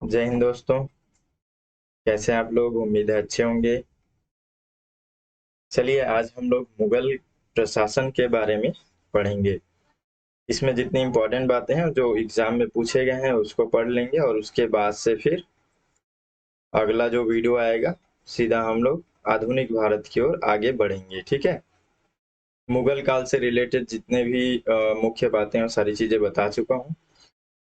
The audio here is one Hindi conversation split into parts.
जय हिंद दोस्तों। कैसे हैं आप लोग? उम्मीद है अच्छे होंगे। चलिए आज हम लोग मुगल प्रशासन के बारे में पढ़ेंगे। इसमें जितनी इम्पोर्टेंट बातें हैं जो एग्जाम में पूछे गए हैं उसको पढ़ लेंगे और उसके बाद से फिर अगला जो वीडियो आएगा सीधा हम लोग आधुनिक भारत की ओर आगे बढ़ेंगे। ठीक है। मुगल काल से रिलेटेड जितने भी मुख्य बातें हैं वो सारी चीजें बता चुका हूँ।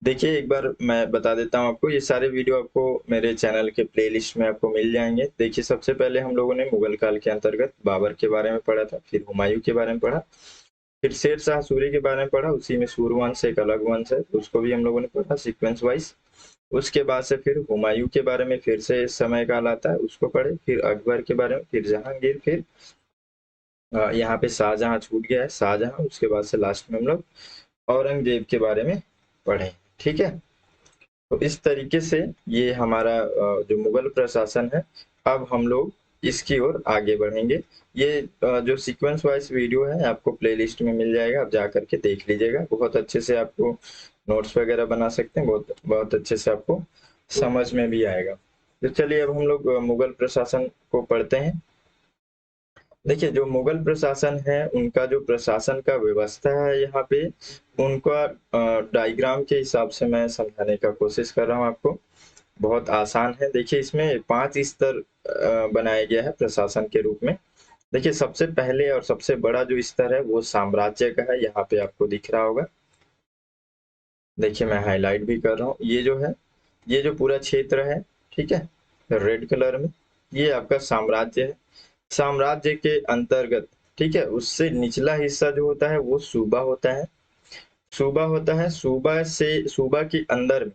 देखिए एक बार मैं बता देता हूँ आपको, ये सारे वीडियो आपको मेरे चैनल के प्लेलिस्ट में आपको मिल जाएंगे। देखिए सबसे पहले हम लोगों ने मुगल काल के अंतर्गत बाबर के बारे में पढ़ा था, फिर हुमायूं के बारे में पढ़ा, फिर शेर शाह सूरी के बारे में पढ़ा। उसी में सूर्यवंश एक अलग वंश है, उसको भी हम लोगों ने पढ़ा सीक्वेंस वाइज। उसके बाद से फिर हुमायूं के बारे में फिर से समय काल आता है, उसको पढ़े, फिर अकबर के बारे में, फिर जहांगीर, फिर यहाँ पे शाहजहां छूट गया है, शाहजहां। उसके बाद से लास्ट में हम लोग औरंगजेब के बारे में पढ़े। ठीक है। तो इस तरीके से ये हमारा जो मुगल प्रशासन है, अब हम लोग इसकी ओर आगे बढ़ेंगे। ये जो सीक्वेंस वाइज वीडियो है आपको प्लेलिस्ट में मिल जाएगा, आप जा करके देख लीजिएगा। बहुत अच्छे से आपको नोट्स वगैरह बना सकते हैं, बहुत बहुत अच्छे से आपको समझ में भी आएगा। तो चलिए अब हम लोग मुगल प्रशासन को पढ़ते हैं। देखिए जो मुगल प्रशासन है उनका जो प्रशासन का व्यवस्था है यहाँ पे, उनका डायग्राम के हिसाब से मैं समझाने का कोशिश कर रहा हूँ आपको। बहुत आसान है। देखिए इसमें 5 स्तर बनाया गया है प्रशासन के रूप में। देखिए सबसे पहले और सबसे बड़ा जो स्तर है वो साम्राज्य का है, यहाँ पे आपको दिख रहा होगा। देखिए मैं हाईलाइट भी कर रहा हूँ, ये जो है, ये जो पूरा क्षेत्र है, ठीक है, रेड कलर में, ये आपका साम्राज्य है। साम्राज्य के अंतर्गत, ठीक है, उससे निचला हिस्सा जो होता है वो सूबा होता है। सूबा होता है, सूबा से सूबा के अंदर में,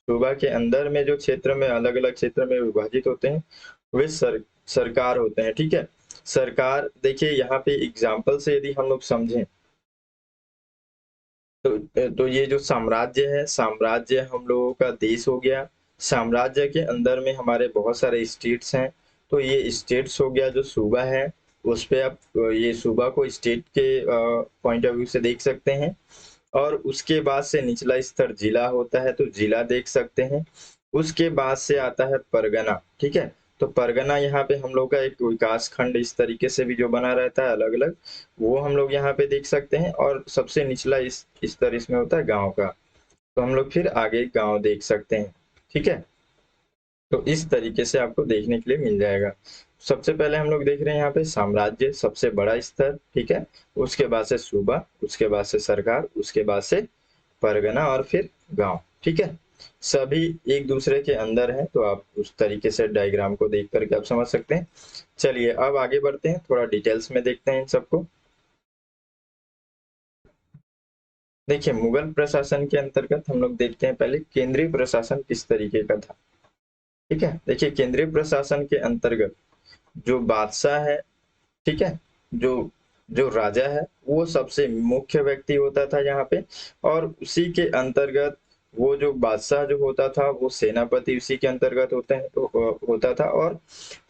सूबा के अंदर में जो क्षेत्र में अलग अलग क्षेत्र में विभाजित होते हैं वे सरकार होते हैं। ठीक है। सरकार, देखिए यहाँ पे एग्जाम्पल से यदि हम लोग समझें तो ये जो साम्राज्य है, साम्राज्य हम लोगों का देश हो गया। साम्राज्य के अंदर में हमारे बहुत सारे स्टेट्स हैं, तो ये स्टेट्स हो गया। जो सूबा है उस पे आप ये सूबा को स्टेट के पॉइंट ऑफ व्यू से देख सकते हैं। और उसके बाद से निचला स्तर जिला होता है, तो जिला देख सकते हैं। उसके बाद से आता है परगना। ठीक है। तो परगना यहाँ पे हम लोग का एक विकास खंड इस तरीके से भी जो बना रहता है अलग अलग, वो हम लोग यहाँ पे देख सकते हैं। और सबसे निचला इस स्तर इसमें होता है गांव का, तो हम लोग फिर आगे गांव देख सकते हैं। ठीक है। तो इस तरीके से आपको देखने के लिए मिल जाएगा। सबसे पहले हम लोग देख रहे हैं यहाँ पे साम्राज्य, सबसे बड़ा स्तर। ठीक है। उसके बाद से सूबा, उसके बाद से सरकार, उसके बाद से परगना और फिर गांव। ठीक है। सभी एक दूसरे के अंदर है, तो आप उस तरीके से डायग्राम को देख करके आप समझ सकते हैं। चलिए अब आगे बढ़ते हैं, थोड़ा डिटेल्स में देखते हैं इन सबको। देखिए मुगल प्रशासन के अंतर्गत हम लोग देखते हैं पहले केंद्रीय प्रशासन किस तरीके का था। ठीक है। देखिए केंद्रीय प्रशासन के अंतर्गत जो बादशाह है, ठीक है, जो जो राजा है वो सबसे मुख्य व्यक्ति होता था यहाँ पे। और उसी के अंतर्गत वो जो बादशाह जो होता था वो सेनापति उसी के अंतर्गत होता था। और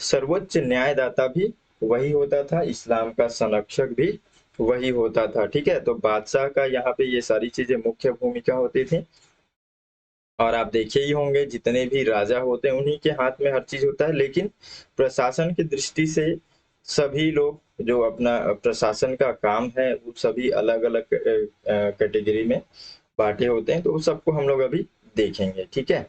सर्वोच्च न्यायदाता भी वही होता था, इस्लाम का संरक्षक भी वही होता था। ठीक है। तो बादशाह का यहाँ पे ये सारी चीजें मुख्य भूमिका होती थी। और आप देखे ही होंगे जितने भी राजा होते हैं उन्हीं के हाथ में हर चीज होता है। लेकिन प्रशासन की दृष्टि से सभी लोग जो अपना प्रशासन का काम है वो सभी अलग अलग कैटेगरी में बांटे होते हैं, तो उस सबको हम लोग अभी देखेंगे। ठीक है।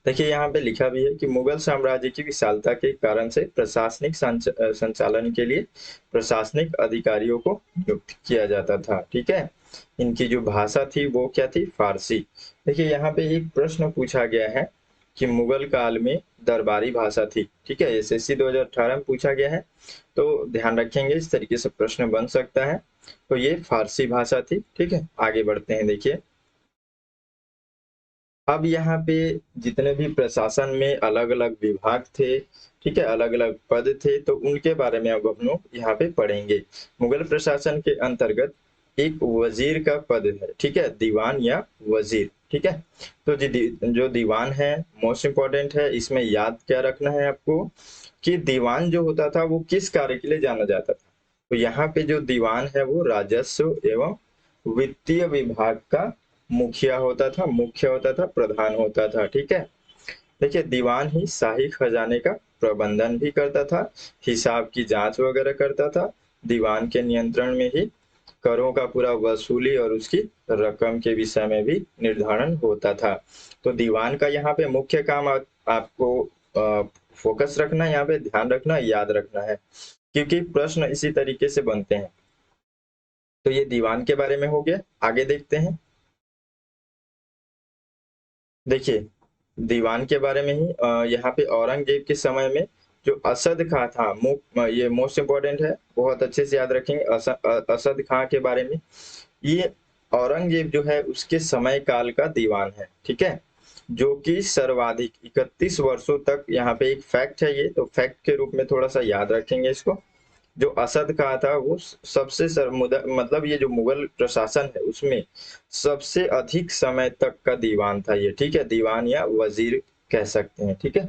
देखिए यहाँ पे लिखा भी है कि मुगल साम्राज्य की विशालता के कारण से प्रशासनिक संचालन के लिए प्रशासनिक अधिकारियों को नियुक्त किया जाता था। ठीक है। इनकी जो भाषा थी वो क्या थी? फारसी। देखिए यहाँ पे एक प्रश्न पूछा गया है कि मुगल काल में दरबारी भाषा थी। ठीक है। एसएससी 2018 में पूछा गया है, तो ध्यान रखेंगे इस तरीके से प्रश्न बन सकता है। तो ये फारसी भाषा थी। ठीक है। आगे बढ़ते हैं। देखिए अब यहाँ पे जितने भी प्रशासन में अलग अलग विभाग थे, ठीक है, अलग अलग पद थे, तो उनके बारे में अब हम लोग यहाँ पे पढ़ेंगे। मुगल प्रशासन के अंतर्गत एक वजीर का पद है। ठीक है। दीवान या वजीर। ठीक है। तो जो दीवान है मोस्ट इम्पोर्टेंट है, इसमें याद क्या रखना है आपको कि दीवान जो होता था वो किस कार्य के लिए जाना जाता था। तो यहाँ पे जो दीवान है वो राजस्व एवं वित्तीय विभाग का मुखिया होता था, मुख्य होता था, प्रधान होता था। ठीक है, देखिए दीवान ही शाही खजाने का प्रबंधन भी करता था, हिसाब की जांच वगैरह करता था। दीवान के नियंत्रण में ही करों का पूरा वसूली और उसकी रकम के विषय में भी निर्धारण होता था। तो दीवान का यहाँ पे मुख्य काम आपको फोकस रखना, यहाँ पे ध्यान रखना, याद रखना है, क्योंकि प्रश्न इसी तरीके से बनते हैं। तो ये दीवान के बारे में हो गया। आगे देखते हैं। देखिए दीवान के बारे में ही यहाँ पे औरंगजेब के समय में जो असद खां था, ये मोस्ट इम्पोर्टेंट है, बहुत अच्छे से याद रखेंगे। असद खां के बारे में, ये औरंगजेब जो है उसके समय काल का दीवान है। ठीक है, जो कि सर्वाधिक 31 वर्षों तक, यहाँ पे एक फैक्ट है ये, तो फैक्ट के रूप में थोड़ा सा याद रखेंगे इसको। जो असद खां था वो सबसे मतलब ये जो मुगल प्रशासन है उसमें सबसे अधिक समय तक का दीवान था ये। ठीक है, दीवान या वजीर कह सकते हैं। ठीक है,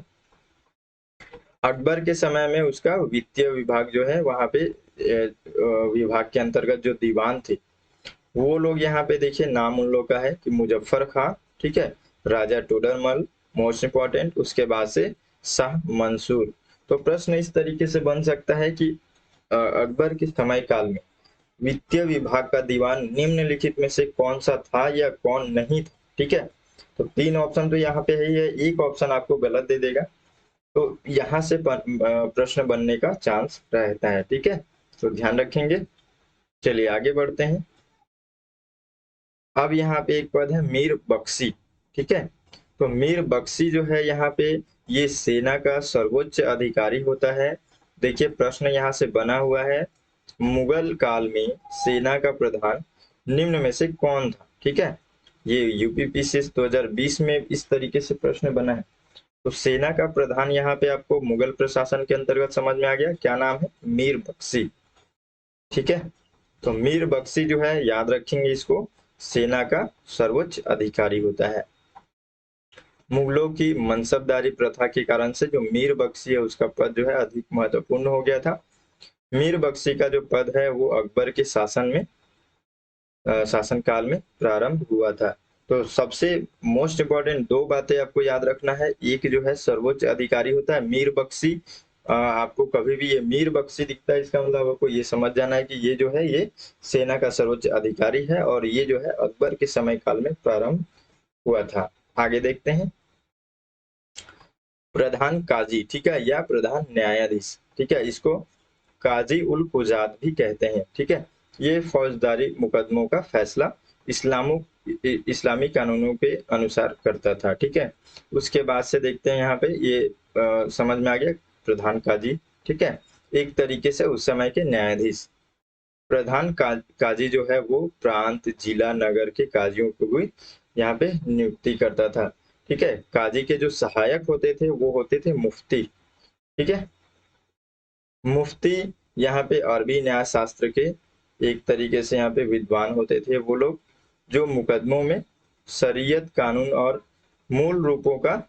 अकबर के समय में उसका वित्तीय विभाग जो है वहां पे विभाग के अंतर्गत जो दीवान थे वो लोग, यहाँ पे देखिए नाम उन लोग का है कि मुजफ्फर खां, ठीक है, राजा टोडरमल, मोस्ट इंपॉर्टेंट, उसके बाद से शाह मंसूर। तो प्रश्न इस तरीके से बन सकता है कि अकबर के समय काल में वित्तीय विभाग का दीवान निम्नलिखित में से कौन सा था या कौन नहीं था। ठीक है, तो तीन ऑप्शन तो यहाँ पे है ही है, एक ऑप्शन आपको गलत दे देगा, तो यहाँ से प्रश्न बनने का चांस रहता है। ठीक है, तो ध्यान रखेंगे। चलिए आगे बढ़ते हैं। अब यहाँ पे एक पद है मीर बख्शी। ठीक है, तो मीर बख्शी जो है यहाँ पे ये सेना का सर्वोच्च अधिकारी होता है। देखिए प्रश्न यहाँ से बना हुआ है, मुगल काल में सेना का प्रधान निम्न में से कौन था। ठीक है, ये यूपीपीसी 2020 में इस तरीके से प्रश्न बना है। तो सेना का प्रधान यहाँ पे आपको मुगल प्रशासन के अंतर्गत समझ में आ गया, क्या नाम है, मीर बख्शी। ठीक है, तो मीर बख्शी जो है याद रखेंगे इसको, सेना का सर्वोच्च अधिकारी होता है। मुगलों की मनसबदारी प्रथा के कारण से जो मीर बख्शी है उसका पद जो है अधिक महत्वपूर्ण हो गया था। मीर बख्शी का जो पद है वो अकबर के शासन काल में प्रारंभ हुआ था। तो सबसे मोस्ट इम्पोर्टेंट दो बातें आपको याद रखना है, एक जो है सर्वोच्च अधिकारी होता है मीर बख्शी। आपको कभी भी ये मीर बख्शी दिखता है इसका मतलब आपको ये समझ जाना है कि ये जो है ये सेना का सर्वोच्च अधिकारी है और ये जो है अकबर के समय काल में प्रारंभ हुआ था। आगे देखते हैं। प्रधान काजी, ठीक है, या प्रधान न्यायाधीश, ठीक है, इसको काजी उल कुजात भी कहते हैं। ठीक है, ये फौजदारी मुकदमों का फैसला इस्लामी कानूनों के अनुसार करता था। ठीक है, उसके बाद से देखते हैं यहाँ पे ये समझ में आ गया प्रधान काजी। ठीक है, एक तरीके से उस समय के न्यायाधीश। प्रधान काजी जो है वो प्रांत, जिला, नगर के काजियों को भी यहाँ पे नियुक्ति करता था। ठीक है, काजी के जो सहायक होते थे वो होते थे मुफ्ती। ठीक है, मुफ्ती यहाँ पे अरबी न्याय शास्त्र के एक तरीके से यहाँ पे विद्वान होते थे वो लोग, जो मुकदमों में शरीयत कानून और मूल रूपों का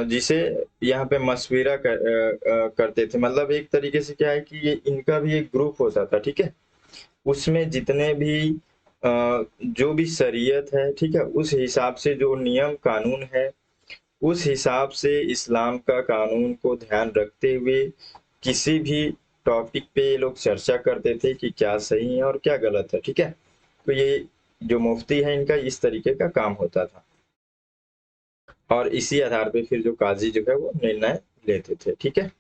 जिसे यहाँ पे मशविरा करते थे। मतलब एक तरीके से क्या है कि ये इनका भी एक ग्रुप होता था। ठीक है, उसमें जितने भी जो भी शरीयत है, ठीक है, उस हिसाब से जो नियम कानून है उस हिसाब से इस्लाम का कानून को ध्यान रखते हुए किसी भी टॉपिक पे ये लोग चर्चा करते थे कि क्या सही है और क्या गलत है। ठीक है, तो ये जो मुफ्ती है इनका इस तरीके का काम होता था और इसी आधार पे फिर जो काजी जो है वो निर्णय लेते थे। ठीक है,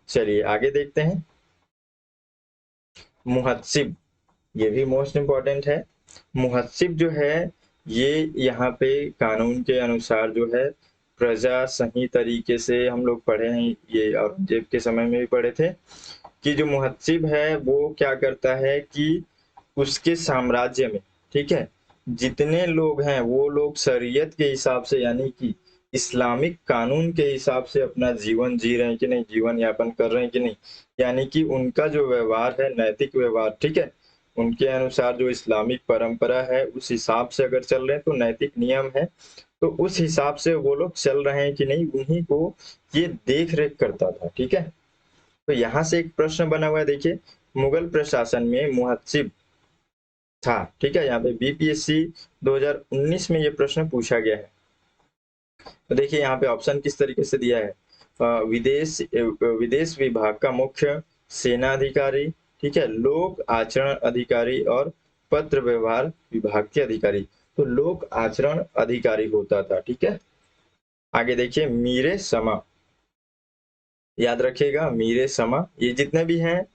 चलिए आगे देखते हैं। मुहत्सिब, ये भी मोस्ट इम्पोर्टेंट है। मुहत्सिब जो है ये यहाँ पे कानून के अनुसार जो है प्रजा सही तरीके से, हम लोग पढ़े हैं ये औरंगजेब के समय में भी पढ़े थे कि जो मुहत्सिब है वो क्या करता है कि उसके साम्राज्य में, ठीक है, जितने लोग हैं वो लोग शरीयत के हिसाब से यानी कि इस्लामिक कानून के हिसाब से अपना जीवन जी रहे हैं कि नहीं, जीवन यापन कर रहे हैं कि नहीं, यानी कि उनका जो व्यवहार है नैतिक व्यवहार, ठीक है, उनके अनुसार जो इस्लामिक परंपरा है उस हिसाब से अगर चल रहे हैं तो नैतिक नियम है, तो उस हिसाब से वो लोग चल रहे हैं कि नहीं, उन्हीं को ये देख रेख करता था। ठीक है, तो यहाँ से एक प्रश्न बना हुआ है, देखिए मुगल प्रशासन में मुहत्सिब था। ठीक है, यहाँ पे बीपीएससी 2019 में ये प्रश्न पूछा गया है। तो देखिए यहाँ पे ऑप्शन किस तरीके से दिया है। विदेश विभाग का मुख्य सेना अधिकारी, ठीक है, लोक आचरण अधिकारी और पत्र व्यवहार विभाग के अधिकारी। तो लोक आचरण अधिकारी होता था। ठीक है, आगे देखिए मीरे समा, याद रखिएगा मीरे समा, ये जितने भी हैं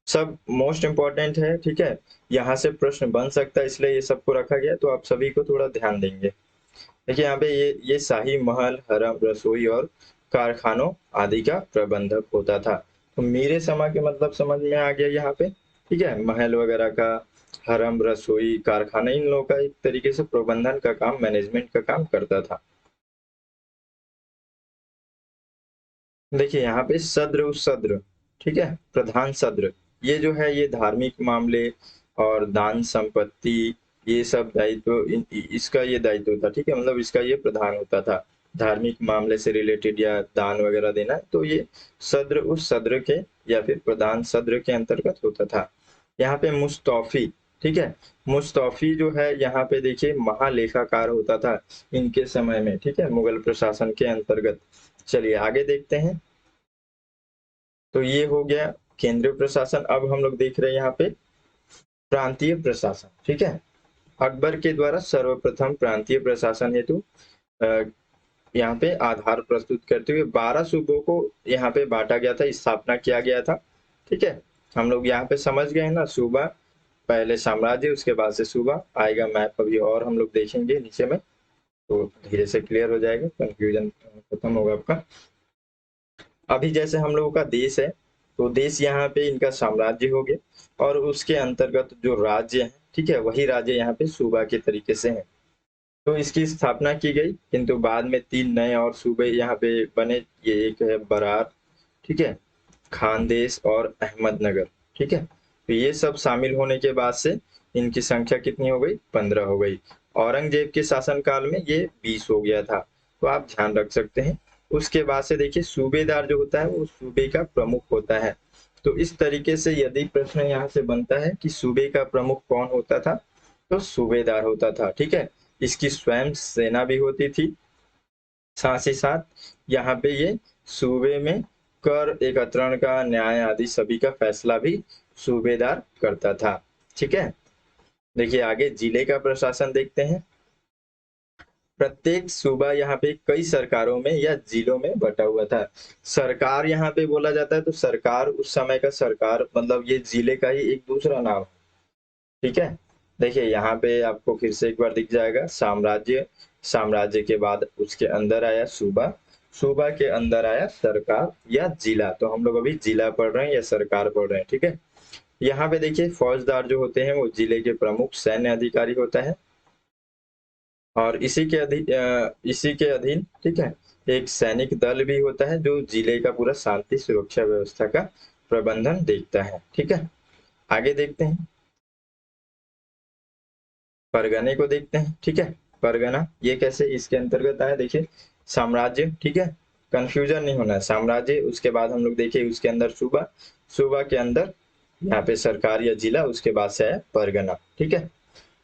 सब मोस्ट इंपॉर्टेंट है। ठीक है, यहाँ से प्रश्न बन सकता है, इसलिए ये सबको रखा गया, तो आप सभी को थोड़ा ध्यान देंगे। देखिए यहाँ पे ये शाही महल, हरम, रसोई और कारखानों आदि का प्रबंधक होता था। तो मीरे समा के मतलब समझ में आ गया यहाँ पे। ठीक है, महल वगैरह का, हरम, रसोई, कारखाना, इन लोगों का एक तरीके से प्रबंधन का काम, मैनेजमेंट का काम करता था। देखिए यहाँ पे सद्र उस सद्र, ठीक है, प्रधान सद्र, ये जो है ये धार्मिक मामले और दान संपत्ति, ये सब दायित्व इसका ये दायित्व था। ठीक है, मतलब इसका ये प्रधान होता था, धार्मिक मामले से रिलेटेड या दान वगैरह देना, तो ये सद्र उस सद्र के या फिर प्रधान सद्र के अंतर्गत होता था। यहाँ पे मुस्तौफी, ठीक है, मुस्तौफी जो है यहाँ पे देखिए महालेखाकार होता था इनके समय में। ठीक है, मुगल प्रशासन के अंतर्गत। चलिए आगे देखते हैं। तो ये हो गया केंद्रीय प्रशासन। अब हम लोग देख रहे हैं यहाँ पे प्रांतीय प्रशासन। ठीक है, अकबर के द्वारा सर्वप्रथम प्रांतीय प्रशासन हेतु यहाँ पे आधार प्रस्तुत करते हुए 12 सूबों को यहाँ पे बांटा गया था, स्थापना किया गया था। ठीक है, हम लोग यहाँ पे समझ गए ना, सूबा पहले साम्राज्य, उसके बाद से सूबा आएगा। मैप अभी और हम लोग देखेंगे नीचे में, तो धीरे से क्लियर हो जाएगा, कंफ्यूजन खत्म होगा आपका। अभी जैसे हम लोगों का देश है, तो देश यहाँ पे इनका साम्राज्य हो गया, और उसके अंतर्गत जो राज्य है, ठीक है, वही राज्य यहाँ पे सूबा के तरीके से है। तो इसकी स्थापना की गई, किंतु बाद में 3 नए और सूबे यहाँ पे बने। ये एक है बरार, ठीक है, खानदेश और अहमदनगर। ठीक है, तो ये सब शामिल होने के बाद से इनकी संख्या कितनी हो गई, 15 हो गई। औरंगजेब के शासनकाल में ये 20 हो गया था, तो आप ध्यान रख सकते हैं। उसके बाद से देखिए सूबेदार जो होता है वो सूबे का प्रमुख होता है। तो इस तरीके से यदि प्रश्न यहाँ से बनता है कि सूबे का प्रमुख कौन होता था, तो सूबेदार होता था। ठीक है, इसकी स्वयं सेना भी होती थी, साथ ही साथ यहाँ पे ये सूबे में कर एकत्रण का, न्याय आदि सभी का फैसला भी सूबेदार करता था। ठीक है, देखिए आगे जिले का प्रशासन देखते हैं। प्रत्येक सूबा यहाँ पे कई सरकारों में या जिलों में बटा हुआ था। सरकार यहाँ पे बोला जाता है, तो सरकार उस समय का सरकार मतलब ये जिले का ही एक दूसरा नाम है। ठीक है, देखिए यहाँ पे आपको फिर से एक बार दिख जाएगा साम्राज्य, साम्राज्य के बाद उसके अंदर आया सूबा, सूबा के अंदर आया सरकार या जिला। तो हम लोग अभी जिला पढ़ रहे हैं या सरकार पढ़ रहे हैं। ठीक है, यहाँ पे देखिए फौजदार जो होते हैं वो जिले के प्रमुख सैन्य अधिकारी होता है, और इसी के अधीन, ठीक है, एक सैनिक दल भी होता है जो जिले का पूरा शांति सुरक्षा व्यवस्था का प्रबंधन देखता है। ठीक है, आगे देखते हैं, परगने को देखते हैं। ठीक है, परगना ये कैसे इसके अंतर्गत आया, देखिए साम्राज्य, ठीक है, कंफ्यूजन नहीं होना है, साम्राज्य, उसके बाद हम लोग देखिए उसके अंदर सूबा, सूबा के अंदर यहाँ पे सरकार या जिला, उसके बाद से आया परगना। ठीक है,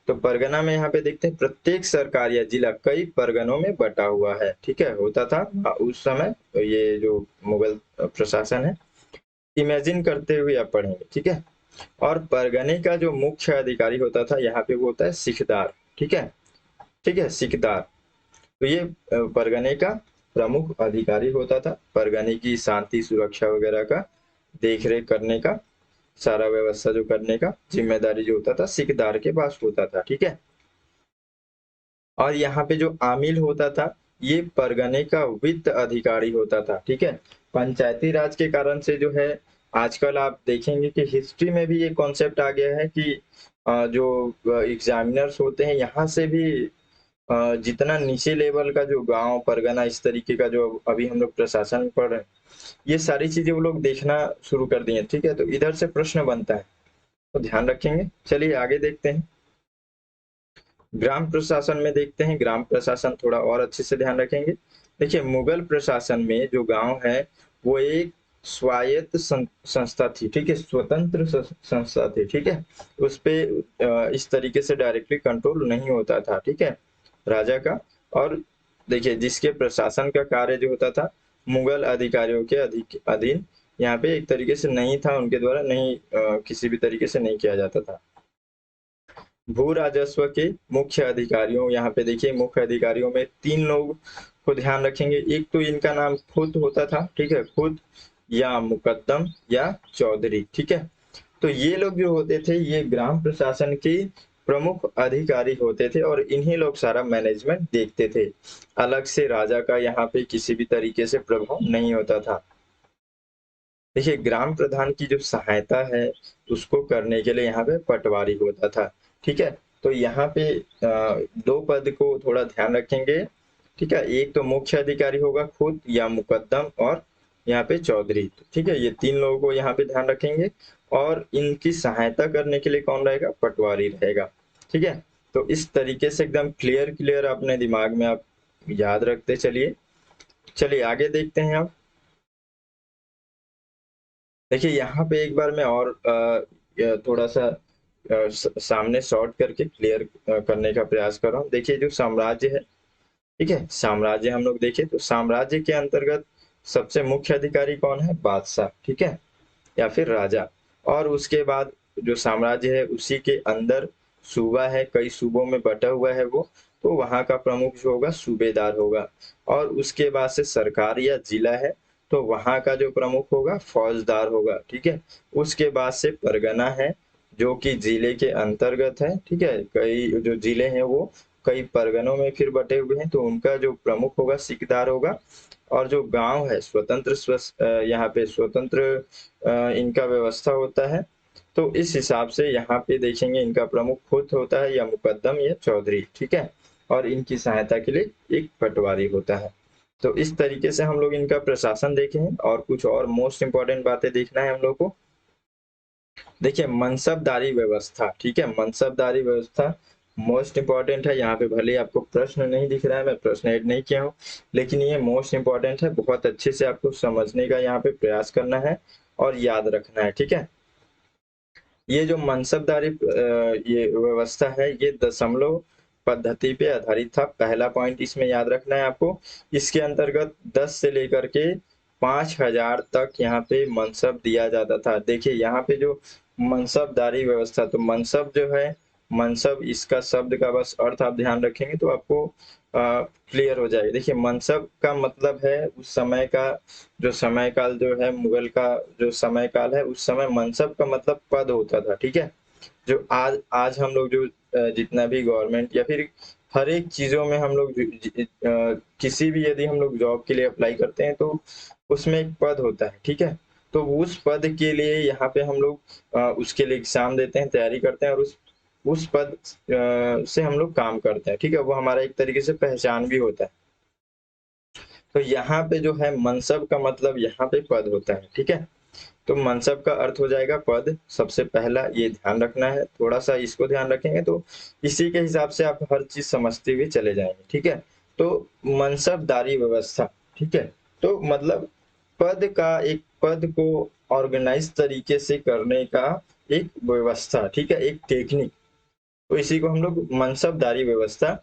तो परगना में यहाँ पे देखते हैं प्रत्येक सरकार या जिला कई परगनों में बटा हुआ है। ठीक है, होता था उस समय। तो ये जो मुगल प्रशासन है, इमेजिन करते हुए आप पढ़ेंगे। ठीक है, और परगने का जो मुख्य अधिकारी होता था यहाँ पे वो होता है सिखदार। ठीक है, ठीक है, सिखदार। तो ये परगने का प्रमुख अधिकारी होता था, परगने की शांति सुरक्षा वगैरह का देख रेख करने का, सारा व्यवस्था जो करने का जिम्मेदारी जो होता था सिखदार के पास होता था। ठीक है, और यहाँ पे जो आमिल होता था ये परगने का वित्त अधिकारी होता था। ठीक है, पंचायती राज के कारण से जो है आजकल आप देखेंगे कि हिस्ट्री में भी ये कॉन्सेप्ट आ गया है कि जो एग्जामिनर्स होते हैं यहाँ से भी जितना नीचे लेवल का जो गांव परगना इस तरीके का जो अभी हम लोग प्रशासन में पढ़ रहे हैं, ये सारी चीजें वो लोग देखना शुरू कर दिए। ठीक है, तो इधर से प्रश्न बनता है, तो ध्यान रखेंगे। चलिए आगे देखते हैं, ग्राम प्रशासन में देखते हैं। ग्राम प्रशासन थोड़ा और अच्छे से ध्यान रखेंगे। देखिए मुगल प्रशासन में जो गांव है वो एक स्वायत्त संस्था थी, ठीक है, स्वतंत्र संस्था थी, ठीक है। उस पे इस तरीके से डायरेक्टली कंट्रोल नहीं होता था, ठीक है, राजा का। और देखिए, जिसके प्रशासन का कार्य जो होता था मुगल अधिकारियों के अधीन, यहाँ पे एक तरीके से नहीं था, उनके द्वारा नहीं किसी भी तरीके से नहीं किया जाता था। भू राजस्व के मुख्य अधिकारियों, यहाँ पे देखिए मुख्य अधिकारियों में 3 लोग को ध्यान रखेंगे। एक तो इनका नाम खुद होता था, ठीक है, खुद या मुकद्दम या चौधरी, ठीक है। तो ये लोग जो होते थे ये ग्राम प्रशासन के प्रमुख अधिकारी होते थे और इन्हीं लोग सारा मैनेजमेंट देखते थे। अलग से राजा का यहाँ पे किसी भी तरीके से प्रभाव नहीं होता था। देखिए, ग्राम प्रधान की जो सहायता है उसको करने के लिए यहाँ पे पटवारी होता था, ठीक है। तो यहाँ पे 2 पद को थोड़ा ध्यान रखेंगे, ठीक है। एक तो मुख्य अधिकारी होगा खुद या मुकद्दम, और यहाँ पे चौधरी, ठीक है। ये 3 लोगों को यहाँ पे ध्यान रखेंगे और इनकी सहायता करने के लिए कौन रहेगा? पटवारी रहेगा, ठीक है। तो इस तरीके से एकदम क्लियर अपने दिमाग में आप याद रखते चलिए। चलिए आगे देखते हैं आप। देखिए, यहाँ पे एक बार मैं और थोड़ा सा सामने शॉर्ट करके क्लियर करने का प्रयास कर रहा हूँ। देखिए, जो साम्राज्य है, ठीक है, साम्राज्य हम लोग देखें तो साम्राज्य के अंतर्गत सबसे मुख्य अधिकारी कौन है? बादशाह, ठीक है, या फिर राजा। और उसके बाद जो साम्राज्य है उसी के अंदर सूबा है, कई सूबों में बटा हुआ है वो, तो वहां का प्रमुख जो होगा सूबेदार होगा। और उसके बाद से सरकार या जिला है, तो वहां का जो प्रमुख होगा फौजदार होगा, ठीक है। उसके बाद से परगना है जो कि जिले के अंतर्गत है, ठीक है। कई जो जिले हैं वो कई परगनों में फिर बटे हुए हैं, तो उनका जो प्रमुख होगा सिकदार होगा। और जो गांव है स्वतंत्र यहाँ पे स्वतंत्र इनका व्यवस्था होता है। तो इस हिसाब से यहाँ पे देखेंगे इनका प्रमुख खुद होता है या मुकद्दम या चौधरी, ठीक है। और इनकी सहायता के लिए एक पटवारी होता है। तो इस तरीके से हम लोग इनका प्रशासन देखे हैं। और कुछ और मोस्ट इंपॉर्टेंट बातें देखना है हम लोग को। देखिए, मनसबदारी व्यवस्था, ठीक है, मनसबदारी व्यवस्था मोस्ट इंपॉर्टेंट है। यहाँ पे भले ही आपको प्रश्न नहीं दिख रहा है, मैं प्रश्न ऐड नहीं किया हूँ, लेकिन ये मोस्ट इंपॉर्टेंट है। बहुत अच्छे से आपको समझने का यहाँ पे प्रयास करना है और याद रखना है, ठीक है। ये जो मनसबदारी ये व्यवस्था है ये दशमलव पद्धति पे आधारित था। पहला पॉइंट इसमें याद रखना है आपको। इसके अंतर्गत 10 से लेकर के 5000 तक यहाँ पे मनसब दिया जाता था। देखिए, यहाँ पे जो मनसबदारी व्यवस्था, तो मनसब जो है, मनसब इसका शब्द का बस अर्थ आप ध्यान रखेंगे तो आपको क्लियर हो जाएगा। देखिए, मनसब का मतलब है उस समय का जो समय काल जो है, मुगल का जो समय काल है, उस समय मनसब का मतलब पद होता था, ठीक है। जो आज आज हम लोग जो जितना भी गवर्नमेंट या फिर हर एक चीजों में हम लोग किसी भी यदि हम लोग जॉब के लिए अप्लाई करते हैं तो उसमें एक पद होता है, ठीक है। तो उस पद के लिए यहाँ पे हम लोग उसके लिए एग्जाम देते हैं, तैयारी करते हैं, और उस पद से हम लोग काम करते हैं, ठीक है। वो हमारा एक तरीके से पहचान भी होता है। तो यहाँ पे जो है मनसब का मतलब यहाँ पे पद होता है, ठीक है। तो मनसब का अर्थ हो जाएगा पद। सबसे पहला ये ध्यान रखना है, थोड़ा सा इसको ध्यान रखेंगे तो इसी के हिसाब से आप हर चीज समझते हुए चले जाएंगे, ठीक है। तो मनसबदारी व्यवस्था, ठीक है, तो मतलब पद का, एक पद को ऑर्गेनाइज तरीके से करने का एक व्यवस्था, ठीक है, एक टेक्निक। तो इसी को हम लोग मनसबदारी व्यवस्था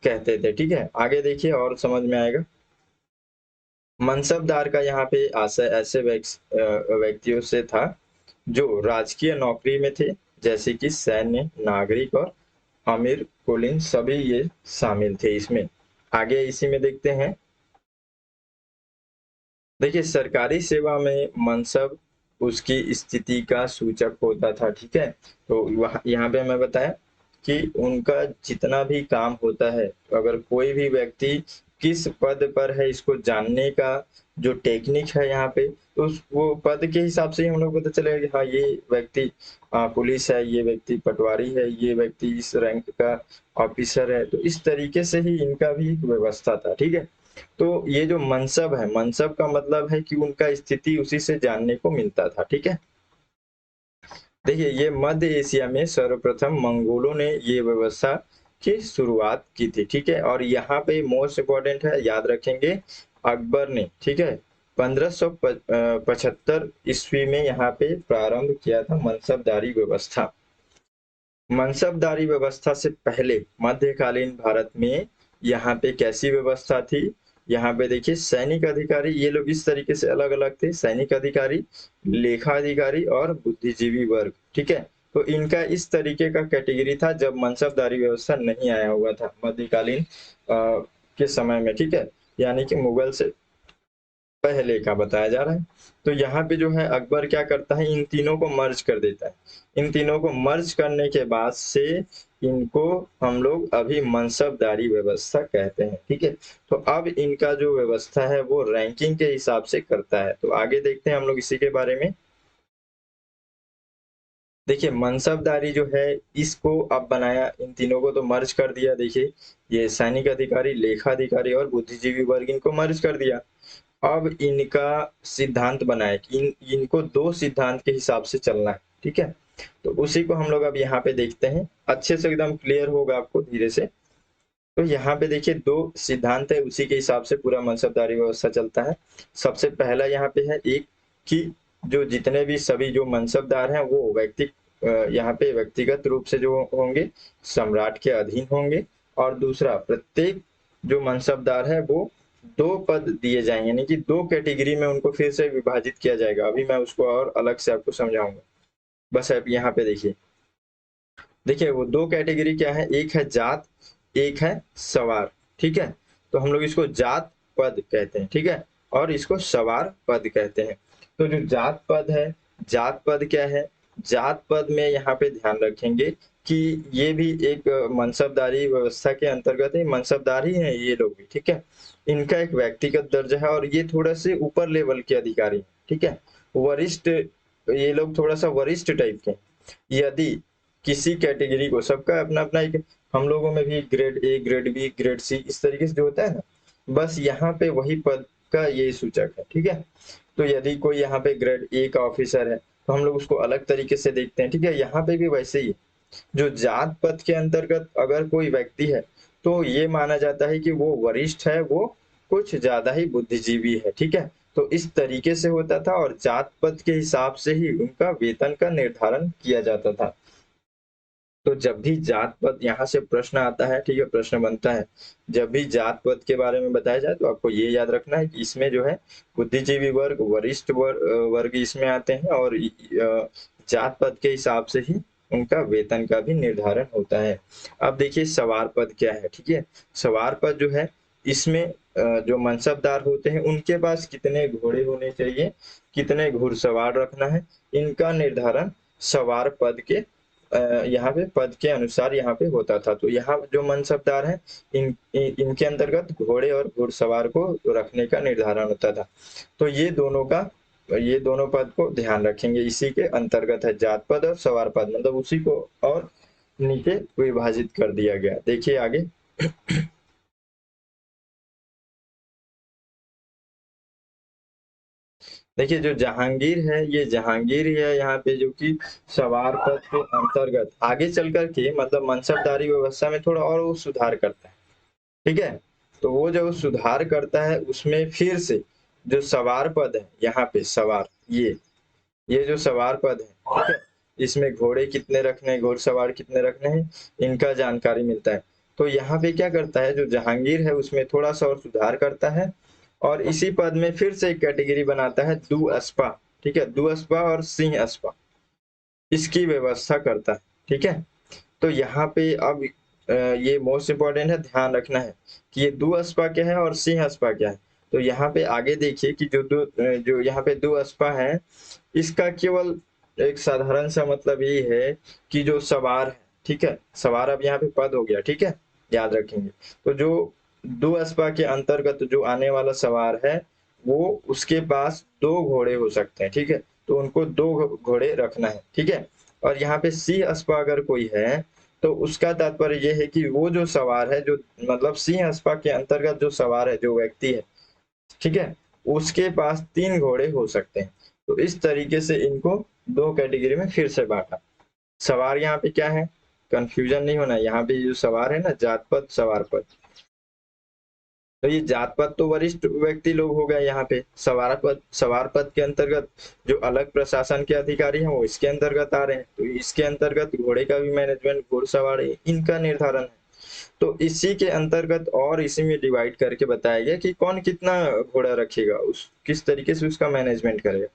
कहते थे, ठीक है। आगे देखिए और समझ में आएगा। मनसबदार का यहाँ पे आशय ऐसे व्यक्तियों से था जो राजकीय नौकरी में थे, जैसे कि सैन्य, नागरिक और अमीर कुलीन, सभी ये शामिल थे इसमें। आगे इसी में देखते हैं। देखिए, सरकारी सेवा में मनसब उसकी स्थिति का सूचक होता था, ठीक है। तो वहाँ यहाँ पे मैं बताया कि उनका जितना भी काम होता है, तो अगर कोई भी व्यक्ति किस पद पर है इसको जानने का जो टेक्निक है यहाँ पे, तो वो पद के हिसाब से ही हम लोग को पता चलेगा कि हाँ, ये व्यक्ति पुलिस है, ये व्यक्ति पटवारी है, ये व्यक्ति इस रैंक का ऑफिसर है। तो इस तरीके से ही इनका भी एक व्यवस्था था, ठीक है। तो ये जो मनसब है, मनसब का मतलब है कि उनका स्थिति उसी से जानने को मिलता था, ठीक है। देखिए, ये मध्य एशिया में सर्वप्रथम मंगोलों ने ये व्यवस्था की शुरुआत की थी, ठीक है। और यहाँ पे मोस्ट इम्पोर्टेंट है, याद रखेंगे, अकबर ने, ठीक है, 1575 ईस्वी में यहाँ पे प्रारंभ किया था मनसबदारी व्यवस्था। मनसबदारी व्यवस्था से पहले मध्यकालीन भारत में यहाँ पे कैसी व्यवस्था थी? यहाँ पे देखिए सैनिक अधिकारी, ये लोग इस तरीके से अलग अलग थे, सैनिक अधिकारी, लेखा अधिकारी और बुद्धिजीवी वर्ग। ठीक है, तो इनका इस तरीके का कैटेगरी था जब मनसबदारी व्यवस्था नहीं आया हुआ था मध्यकालीन के समय में। ठीक है, यानी कि मुगल से पहले का बताया जा रहा है। तो यहाँ पे जो है अकबर क्या करता है, इन तीनों को मर्ज कर देता है। इन तीनों को मर्ज करने के बाद से इनको हम लोग अभी मनसबदारी व्यवस्था कहते हैं। ठीक है, तो अब इनका जो व्यवस्था है वो रैंकिंग के हिसाब से करता है। तो आगे देखते हैं हम लोग इसी के बारे में। देखिए मनसबदारी जो है इसको अब बनाया, इन तीनों को तो मर्ज कर दिया। देखिए ये सैनिक अधिकारी, लेखा अधिकारी और बुद्धिजीवी वर्ग, इनको मर्ज कर दिया। अब इनका सिद्धांत बनाए कि इनको दो सिद्धांत के हिसाब से चलना है। ठीक है, तो उसी को हम लोग अब यहाँ पे देखते हैं, अच्छे से एकदम क्लियर होगा आपको धीरे से। तो यहाँ पे देखिए दो सिद्धांत है, उसी के हिसाब से पूरा मनसबदारी व्यवस्था चलता है। सबसे पहला यहाँ पे है एक कि जो जितने भी सभी जो मनसबदार हैं वो यहाँ पे व्यक्तिगत रूप से जो होंगे सम्राट के अधीन होंगे। और दूसरा, प्रत्येक जो मनसबदार है वो दो पद दिए जाएंगे, यानी कि दो कैटेगरी में उनको फिर से विभाजित किया जाएगा। अभी मैं उसको और अलग से आपको समझाऊंगा। बस अब यहाँ पे देखिए, देखिए वो दो कैटेगरी क्या है, एक है जात, एक है सवार। ठीक है, तो हम लोग इसको जात पद कहते हैं। ठीक है, और इसको सवार पद कहते हैं। तो जो जात पद है, जात पद क्या है, जात पद में यहाँ पे ध्यान रखेंगे कि ये भी एक मनसबदारी व्यवस्था के अंतर्गत है, मनसबदार ही है ये लोग भी। ठीक है, इनका एक व्यक्तिगत दर्जा है और ये थोड़ा से ऊपर लेवल के अधिकारी। ठीक है, वरिष्ठ, ये लोग थोड़ा सा वरिष्ठ टाइप के। यदि किसी कैटेगरी को, सबका अपना अपना एक, हम लोगों में भी grade A, grade B, grade C, इस तरीके से जो होता है ना, बस यहाँ पे वही पद का ये सूचक है। ठीक है, तो यदि कोई यहाँ पे ग्रेड ए का ऑफिसर है तो हम लोग उसको अलग तरीके से देखते हैं। ठीक है, यहाँ पे भी वैसे ही जो जात पद के अंतर्गत अगर कोई व्यक्ति है तो ये माना जाता है कि वो वरिष्ठ है, वो कुछ ज्यादा ही बुद्धिजीवी है। ठीक है, तो इस तरीके से होता था और जात पद के हिसाब से ही उनका वेतन का निर्धारण किया जाता था। तो जब भी जात पद, यहाँ से प्रश्न आता है, ठीक है, प्रश्न बनता है, जब भी जात पद के बारे में बताया जाए तो आपको ये याद रखना है कि इसमें जो है बुद्धिजीवी वर्ग, वरिष्ठ वर्ग इसमें आते हैं और जात पद के हिसाब से ही उनका वेतन का भी निर्धारण होता है। अब देखिए सवार पद क्या है। ठीक है, सवार पद जो है इसमें जो मनसबदार होते हैं उनके पास कितने घोड़े होने चाहिए, कितने घुड़सवार रखना है, इनका निर्धारण सवार पद के यहाँ पे पद के अनुसार यहाँ पे होता था। तो यहाँ जो मनसबदार है इनके अंतर्गत घोड़े और घुड़सवार को रखने का निर्धारण होता था। तो ये दोनों पद को ध्यान रखेंगे, इसी के अंतर्गत है जात पद और सवार पद, मतलब उसी को और नीचे विभाजित कर दिया गया। देखिए आगे। देखिए जो जहांगीर है, ये जहांगीर ही है यहाँ पे, जो कि सवार पद के अंतर्गत आगे चल करके मतलब मनसबदारी व्यवस्था में थोड़ा और वो सुधार करता है। ठीक है, तो वो जो सुधार करता है उसमें फिर से जो सवार पद है, यहाँ पे सवार, ये जो सवार पद है, ठीक है, इसमें घोड़े कितने रखने हैं, घुड़सवार कितने रखने हैं, इनका जानकारी मिलता है। तो यहाँ पे क्या करता है, जो जहांगीर है उसमें थोड़ा सा और सुधार करता है और इसी पद में फिर से एक कैटेगरी बनाता है दुअस्पा। ठीक है, दुअस्पा और सिंह अस्पा, इसकी व्यवस्था करता है। ठीक है, तो यहाँ पे अब ये मोस्ट इम्पोर्टेंट है, ध्यान रखना है कि ये दुअस्पा क्या है और सिंह अस्पा क्या है। तो यहाँ पे आगे देखिए कि जो यहाँ पे दुअस्पा है, इसका केवल एक साधारण सा मतलब ये है कि जो सवार है, ठीक है, सवार अब यहाँ पे पद हो गया। ठीक है, याद रखेंगे। तो जो दुअस्पा के अंतर्गत जो आने वाला सवार है वो, उसके पास दो घोड़े हो सकते हैं। ठीक है, तो उनको दो घोड़े रखना है। ठीक है, और यहाँ पे सिंह अस्पा अगर कोई है तो उसका तात्पर्य यह है कि वो जो सवार है, जो मतलब सिंह अस्पा के अंतर्गत जो सवार है, जो व्यक्ति है, ठीक है, उसके पास तीन घोड़े हो सकते हैं। तो इस तरीके से इनको दो कैटेगरी में फिर से बांटा। सवार यहाँ पे क्या है, कंफ्यूजन नहीं होना, यहाँ पे जो सवार है ना, जात पद सवार पद, तो ये जात पद तो वरिष्ठ व्यक्ति लोग हो गए, यहाँ पे सवार पद के अंतर्गत जो अलग प्रशासन के अधिकारी हैं वो इसके अंतर्गत आ रहे हैं। तो इसके अंतर्गत घोड़े का भी मैनेजमेंट, घुड़सवार इनका निर्धारण है। तो इसी के अंतर्गत और इसी में डिवाइड करके बताया गया कि कौन कितना घोड़ा रखेगा, उस किस तरीके से उसका मैनेजमेंट करेगा।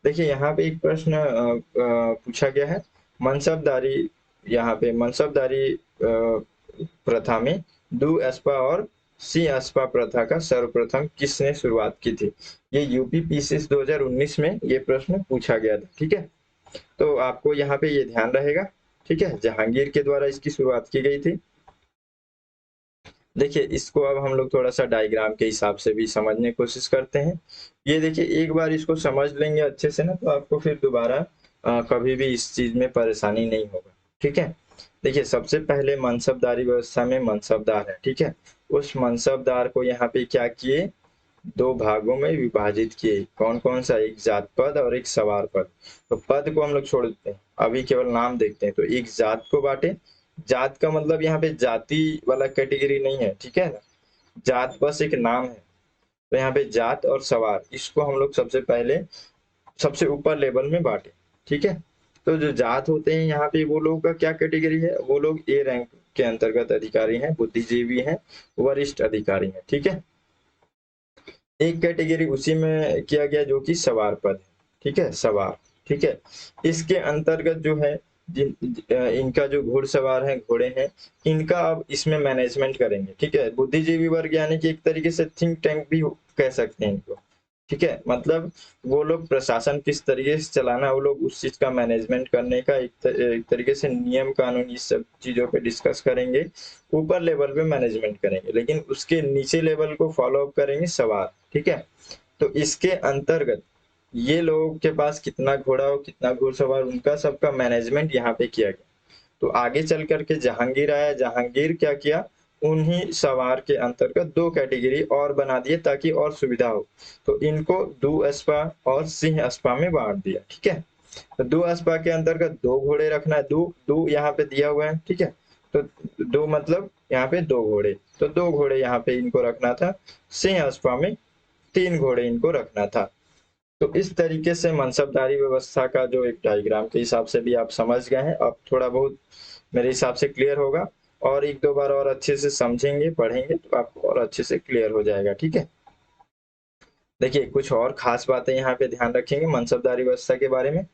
देखिए यहाँ पे एक प्रश्न पूछा गया है, मनसबदारी, यहाँ पे मनसबदारी प्रथा में दू अस्पा और सी अस्पा प्रथा का सर्वप्रथम किसने शुरुआत की थी। ये यूपी पीसीएस 2019 में ये प्रश्न पूछा गया था। ठीक है, तो आपको यहाँ पे ये ध्यान रहेगा। ठीक है, जहांगीर के द्वारा इसकी शुरुआत की गई थी। देखिए इसको अब हम लोग थोड़ा सा डायग्राम के हिसाब से भी समझने की कोशिश करते हैं। ये देखिए एक बार इसको समझ लेंगे अच्छे से ना, तो आपको फिर दोबारा कभी भी इस चीज में परेशानी नहीं होगा। ठीक है, देखिए सबसे पहले मनसबदारी व्यवस्था में मनसबदार है। ठीक है, उस मनसबदार को यहाँ पे क्या किए, दो भागों में विभाजित किए। कौन कौन सा, एक जात पद और एक सवार पद। तो पद को हम लोग छोड़ देते हैं, अभी केवल नाम देखते हैं। तो एक जात को बांटे, जात का मतलब यहाँ पे जाति वाला कैटेगरी नहीं है। ठीक है ना, जात बस एक नाम है। तो यहाँ पे जात और सवार, इसको हम लोग सबसे पहले सबसे ऊपर लेवल में बांटे। ठीक है, तो जो जात होते हैं यहाँ पे वो लोगों का क्या कैटेगरी है, वो लोग ए रैंक के अंतर्गत अधिकारी हैं, बुद्धिजीवी हैं, वरिष्ठ अधिकारी हैं। ठीक है, एक कैटेगरी उसी में किया गया जो कि सवार पद है। ठीक है, सवार। ठीक है, इसके अंतर्गत जो है इनका जो घुड़सवार है, घोड़े हैं, इनका अब इसमें मैनेजमेंट करेंगे। ठीक है, बुद्धिजीवी वर्ग यानी कि एक तरीके से थिंक टैंक भी कह सकते हैं इनको। ठीक है, मतलब वो लोग प्रशासन किस तरीके से चलाना, वो लोग उस चीज का मैनेजमेंट करने का एक तरीके से नियम कानून इस सब चीजों पे डिस्कस करेंगे। ऊपर लेवल पे मैनेजमेंट करेंगे, लेकिन उसके नीचे लेवल को फॉलो अप करेंगे सवार। ठीक है, तो इसके अंतर्गत ये लोगों के पास कितना घोड़ा हो, कितना घुड़सवार, उनका सबका मैनेजमेंट यहाँ पे किया गया। तो आगे चल करके जहांगीर आया, जहांगीर क्या किया, उन्हीं सवार के अंतर्गत दो कैटेगरी और बना दिए ताकि और सुविधा हो। तो इनको दू अस्पा और सिंह अस्पा में बांट दिया। ठीक है, तो दो अस्पा के अंतर्गत दो घोड़े रखना है, दो दो यहाँ पे दिया हुआ है। ठीक है, तो दो मतलब यहाँ पे दो घोड़े, तो दो घोड़े यहाँ पे इनको रखना था। सिंह अस्पा में तीन घोड़े इनको रखना था। तो इस तरीके से मनसबदारी व्यवस्था का जो एक डायग्राम के हिसाब से भी आप समझ गए हैं, अब थोड़ा बहुत मेरे हिसाब से क्लियर होगा। और एक दो बार और अच्छे से समझेंगे, पढ़ेंगे तो आपको और अच्छे से क्लियर हो जाएगा। ठीक है, देखिए कुछ और खास बातें यहाँ पे ध्यान रखेंगे मनसबदारी व्यवस्था के बारे में।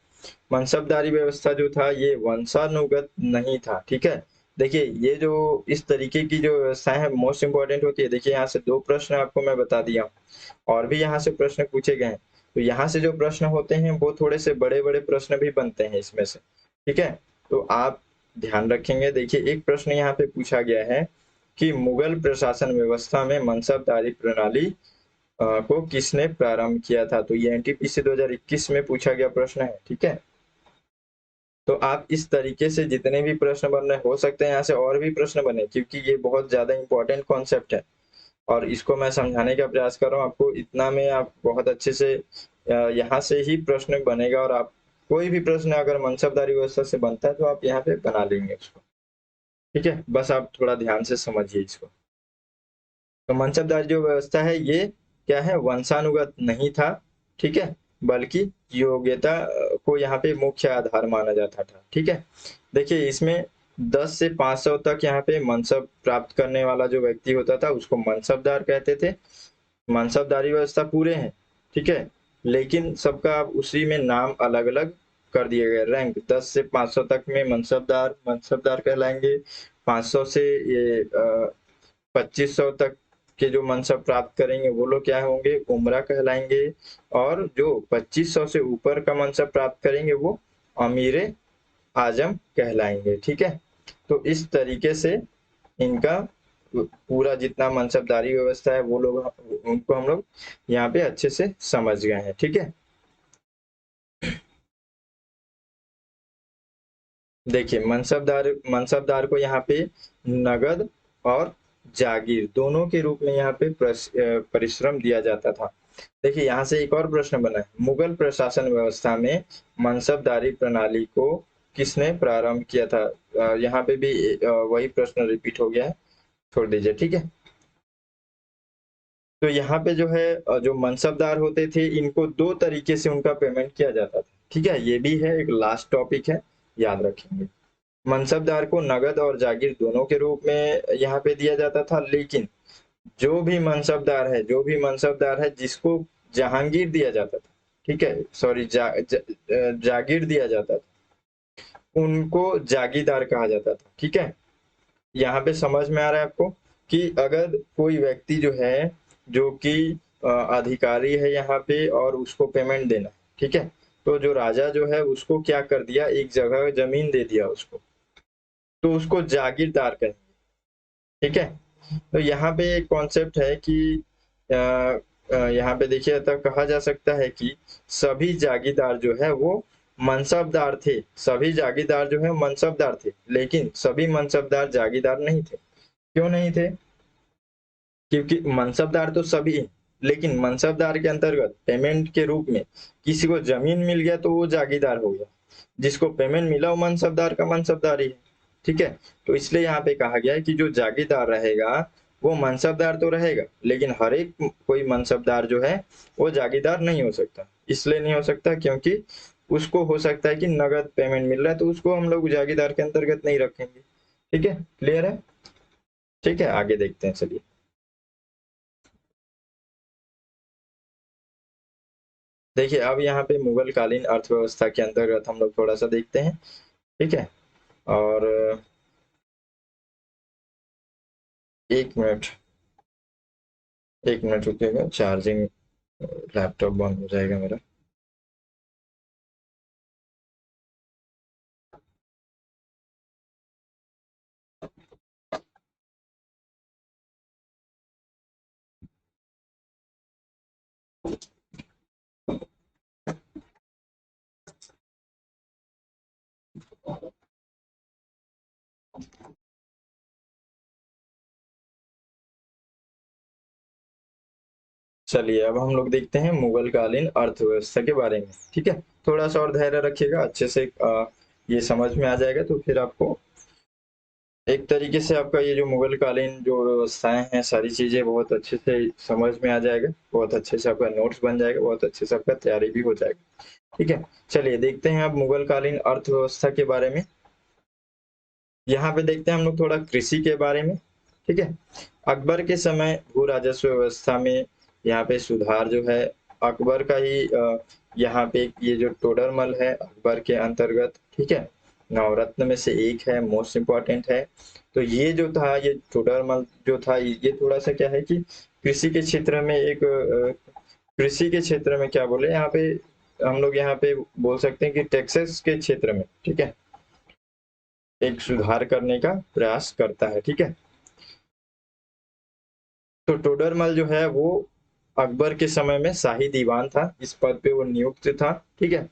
मनसबदारी व्यवस्था जो था ये वंशानुगत नहीं था। ठीक है, देखिए ये जो इस तरीके की जो व्यवस्थाएं है मोस्ट इंपॉर्टेंट होती है। देखिए यहाँ से दो प्रश्न आपको मैं बता दिया हूँ, और भी यहाँ से प्रश्न पूछे गए हैं। तो यहाँ से जो प्रश्न होते हैं वो थोड़े से बड़े बड़े प्रश्न भी बनते हैं इसमें से। ठीक है, तो आप ध्यान रखेंगे। देखिए एक प्रश्न यहाँ पे पूछा गया है कि मुगल प्रशासन व्यवस्था में मनसबदारी प्रणाली को किसने प्रारंभ किया था। तो ये एनटीपीसी 2021 में पूछा गया प्रश्न है। ठीक है, तो आप इस तरीके से जितने भी प्रश्न बन रहे हो सकते हैं यहाँ से और भी प्रश्न बने, क्योंकि ये बहुत ज्यादा इंपॉर्टेंट कॉन्सेप्ट है और इसको मैं समझाने का प्रयास कर रहा हूँ आपको। इतना में आप बहुत अच्छे से यहाँ से ही प्रश्न बनेगा, और आप कोई भी प्रश्न अगर मनसबदारी व्यवस्था से बनता है तो आप यहाँ पे बना लेंगे उसको। ठीक है, बस आप थोड़ा ध्यान से समझिए इसको। तो मनसबदारी जो व्यवस्था है ये क्या है, वंशानुगत नहीं था। ठीक है, बल्कि योग्यता को यहाँ पे मुख्य आधार माना जाता था। ठीक है, देखिए इसमें 10 से 500 तक यहाँ पे मनसब प्राप्त करने वाला जो व्यक्ति होता था उसको मनसबदार कहते थे। मनसबदारी व्यवस्था पूरे हैं। ठीक है, लेकिन सबका अब उसी में नाम अलग अलग कर दिए गए। रैंक 10 से 500 तक में मनसबदार मनसबदार कहलाएंगे। 500 से ये 2500 तक के जो मनसब प्राप्त करेंगे वो लोग क्या होंगे, उमरा कहलाएंगे। और जो 2500 से ऊपर का मनसब प्राप्त करेंगे वो अमीरे आजम कहलाएंगे। ठीक है, तो इस तरीके से इनका पूरा जितना मनसबदारी व्यवस्था है वो लोग उनको हम लोग यहाँ पे अच्छे से समझ गए हैं। ठीक है, देखिए मनसबदार को यहाँ पे नगद और जागीर दोनों के रूप में यहाँ पे परिश्रम दिया जाता था। देखिए यहाँ से एक और प्रश्न बना है, मुगल प्रशासन व्यवस्था में मनसबदारी प्रणाली को किसने प्रारंभ किया था। यहाँ पे भी वही प्रश्न रिपीट हो गया है, छोड़ दीजिए। ठीक है, तो यहाँ पे जो है जो मनसबदार होते थे, इनको दो तरीके से उनका पेमेंट किया जाता था। ठीक है, ये भी है, एक लास्ट टॉपिक है, याद रखेंगे। मनसबदार को नगद और जागीर दोनों के रूप में यहाँ पे दिया जाता था, लेकिन जो भी मनसबदार है जिसको जहांगीर दिया जाता था, ठीक है, सॉरी जागीर दिया जाता था, उनको जागीरदार कहा जाता था। ठीक है, यहाँ पे समझ में आ रहा है आपको कि अगर कोई व्यक्ति जो है, जो कि अधिकारी है यहाँ पे और उसको पेमेंट देना, ठीक है, तो जो राजा जो है उसको क्या कर दिया, एक जगह जमीन दे दिया उसको, तो उसको जागीरदार कहेंगे। ठीक है, तो यहाँ पे एक कॉन्सेप्ट है कि यहाँ पे देखिए, तो कहा जा सकता है कि सभी जागीरदार जो है वो मनसबदार थे, सभी जागीरदार जो है मनसबदार थे, लेकिन सभी मनसबदार जागीरदार नहीं थे। क्यों नहीं थे? क्योंकि मनसबदार तो सभी हैं, लेकिन मनसबदार के अंतर्गत पेमेंट के रूप में किसी को जमीन मिल गया तो वो जागीरदार हो गया, जिसको पेमेंट मिला वो मनसबदार का मनसबदार ही है। ठीक है, तो इसलिए यहाँ पे कहा गया है कि जो जागीरदार रहेगा वो मनसबदार तो रहेगा, लेकिन हर एक कोई मनसबदार जो है वो जागीरदार नहीं हो सकता। इसलिए नहीं हो सकता क्योंकि उसको हो सकता है कि नगद पेमेंट मिल रहा है, तो उसको हम लोग जागीरदार के अंतर्गत नहीं रखेंगे। ठीक है, क्लियर है? ठीक है, आगे देखते हैं, चलिए। देखिए, अब यहाँ पे मुगल कालीन अर्थव्यवस्था के अंतर्गत हम लोग थोड़ा सा देखते हैं। ठीक है, और एक मिनट, एक मिनट रुकिएगा, चार्जिंग, लैपटॉप बंद हो जाएगा मेरा। चलिए, अब हम लोग देखते हैं मुगल कालीन अर्थव्यवस्था के बारे में। ठीक है, थोड़ा सा और धैर्य रखिएगा, अच्छे से ये समझ में आ जाएगा, तो फिर आपको एक तरीके से आपका ये जो मुगल कालीन जो व्यवस्थाएं हैं, सारी चीजें बहुत अच्छे से समझ में आ जाएगा, बहुत अच्छे से आपका नोट्स बन जाएगा, बहुत अच्छे से आपका तैयारी भी हो जाएगा। ठीक है, चलिए देखते हैं अब मुगल कालीन अर्थव्यवस्था के बारे में। यहाँ पे देखते हैं हम लोग थोड़ा कृषि के बारे में। ठीक है, अकबर के समय भू राजस्व व्यवस्था में यहाँ पे सुधार जो है, अकबर का ही यहाँ पे ये जो टोडरमल है अकबर के अंतर्गत, ठीक है, नवरत्न में से एक है, मोस्ट इम्पोर्टेंट है। तो ये जो था, ये टोडरमल जो था, ये थोड़ा सा क्या है कि कृषि के क्षेत्र में एक कृषि के क्षेत्र में क्या बोले यहाँ पे, हम लोग यहाँ पे बोल सकते हैं कि टैक्सेस के क्षेत्र में, ठीक है, एक सुधार करने का प्रयास करता है। ठीक है, तो टोडरमल जो है वो अकबर के समय में शाही दीवान था, इस पद पे वो नियुक्त था। ठीक है,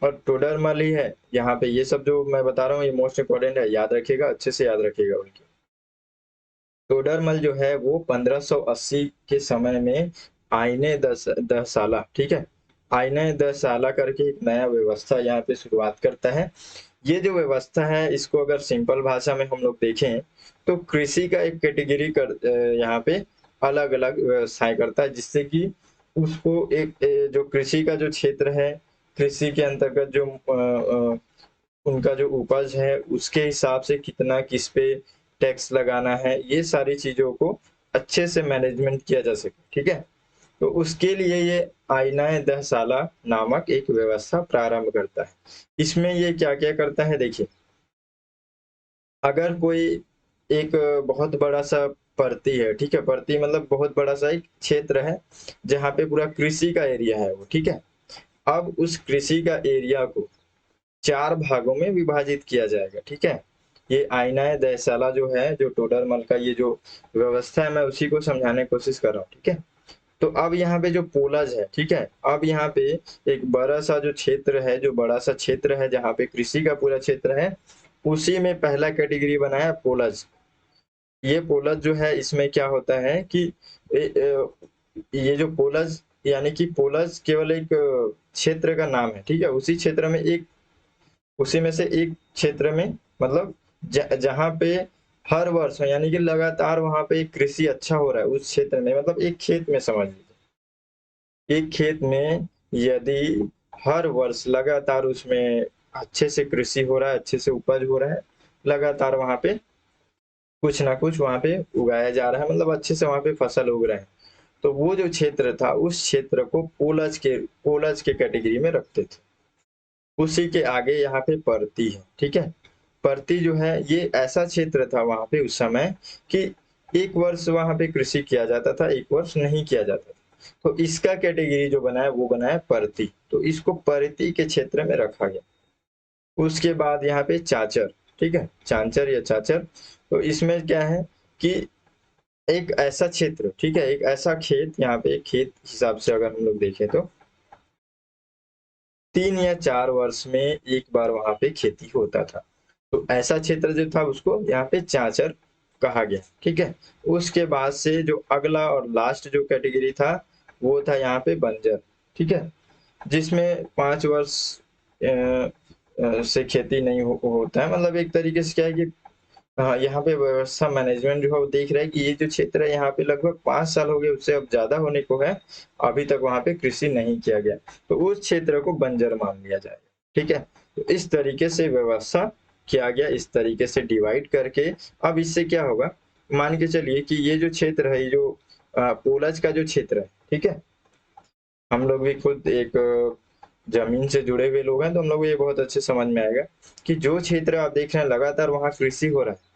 और टोडरमल ही है यहाँ पे, ये सब जो मैं बता रहा हूँ ये मोस्ट इम्पोर्टेंट है, याद रखिएगा, अच्छे से याद रखिएगा उनकी। टोडरमल जो है वो 1580 के समय में आईने दस साला, ठीक है, आईने 10 साला करके एक नया व्यवस्था यहाँ पे शुरुआत करता है। ये जो व्यवस्था है, इसको अगर सिंपल भाषा में हम लोग देखें तो कृषि का एक कैटेगरी कर यहाँ पे अलग अलग व्यवसाय करता है, जिससे कि उसको एक जो कृषि का जो क्षेत्र है, कृषि के अंतर्गत जो उनका जो उपज है उसके हिसाब से कितना किस पे टैक्स लगाना है, ये सारी चीजों को अच्छे से मैनेजमेंट किया जा सके। ठीक है, तो उसके लिए ये आईनाए दहसाला नामक एक व्यवस्था प्रारंभ करता है। इसमें ये क्या क्या करता है, देखिए, अगर कोई एक बहुत बड़ा सा परती है, ठीक है, परती मतलब बहुत बड़ा सा एक क्षेत्र है जहाँ पे पूरा कृषि का एरिया है वो, ठीक है, अब उस कृषि का एरिया को 4 भागों में विभाजित किया जाएगा। ठीक है, ये आईनाए दहसाला जो है, जो टोडरमल का ये जो व्यवस्था है, मैं उसी को समझाने की कोशिश कर रहा हूँ। ठीक है, तो अब यहाँ पे जो पोलज है, ठीक है, अब यहाँ पे एक बड़ा सा जो क्षेत्र है, जो बड़ा सा क्षेत्र है जहाँ पे कृषि का पूरा क्षेत्र है, उसी में पहला कैटेगरी बनाया पोलज। ये पोलज जो है, इसमें क्या होता है कि ये जो पोलज, यानी कि पोलज केवल एक क्षेत्र का नाम है, ठीक है, उसी क्षेत्र में एक, उसी में से एक क्षेत्र में, मतलब जहाँ पे हर वर्ष यानी कि लगातार वहां पे कृषि अच्छा हो रहा है उस क्षेत्र में, मतलब एक खेत में समझ लीजिए, एक खेत में यदि हर वर्ष लगातार उसमें अच्छे से कृषि हो रहा है, अच्छे से उपज हो रहा है, लगातार वहां पे कुछ ना कुछ वहां पे उगाया जा रहा है, मतलब अच्छे से वहां पे फसल उग रहे हैं, तो वो जो क्षेत्र था उस क्षेत्र को पोलज के कैटेगरी में रखते थे। उसी के आगे यहाँ पे परती है, ठीक है। परती जो है ये ऐसा क्षेत्र था वहां पे उस समय कि एक वर्ष वहां पे कृषि किया जाता था, एक वर्ष नहीं किया जाता था, तो इसका कैटेगरी जो बना है वो बना है परती, तो इसको परती के क्षेत्र में रखा गया। उसके बाद यहाँ पे चाचर, ठीक है, चांचर या चाचर, तो इसमें क्या है कि एक ऐसा क्षेत्र, ठीक है, एक ऐसा खेत, यहाँ पे खेत हिसाब से अगर हम लोग देखें तो 3 या 4 वर्ष में एक बार वहां पे खेती होता था, तो ऐसा क्षेत्र जो था उसको यहाँ पे चाचर कहा गया, ठीक है। उसके बाद से जो अगला और लास्ट जो कैटेगरी था वो था यहाँ पे बंजर, ठीक है, जिसमें 5 वर्ष से खेती नहीं होता है, मतलब एक तरीके से क्या है कि हाँ, यहाँ पे व्यवस्था मैनेजमेंट जो है वो देख रहा है कि ये जो क्षेत्र है यहाँ पे लगभग 5 साल हो गए, उससे अब ज्यादा होने को है, अभी तक वहां पे कृषि नहीं किया गया, तो उस क्षेत्र को बंजर मान लिया जाएगा, ठीक है। तो इस तरीके से व्यवस्था किया गया, इस तरीके से डिवाइड करके। अब इससे क्या होगा, मान के चलिए कि ये जो क्षेत्र है, ये जो पोलज का जो क्षेत्र है, ठीक है, हम लोग भी खुद एक जमीन से जुड़े हुए लोग हैं, तो हम लोग को ये बहुत अच्छे समझ में आएगा कि जो क्षेत्र आप देख रहे हैं लगातार वहाँ कृषि हो रहा है,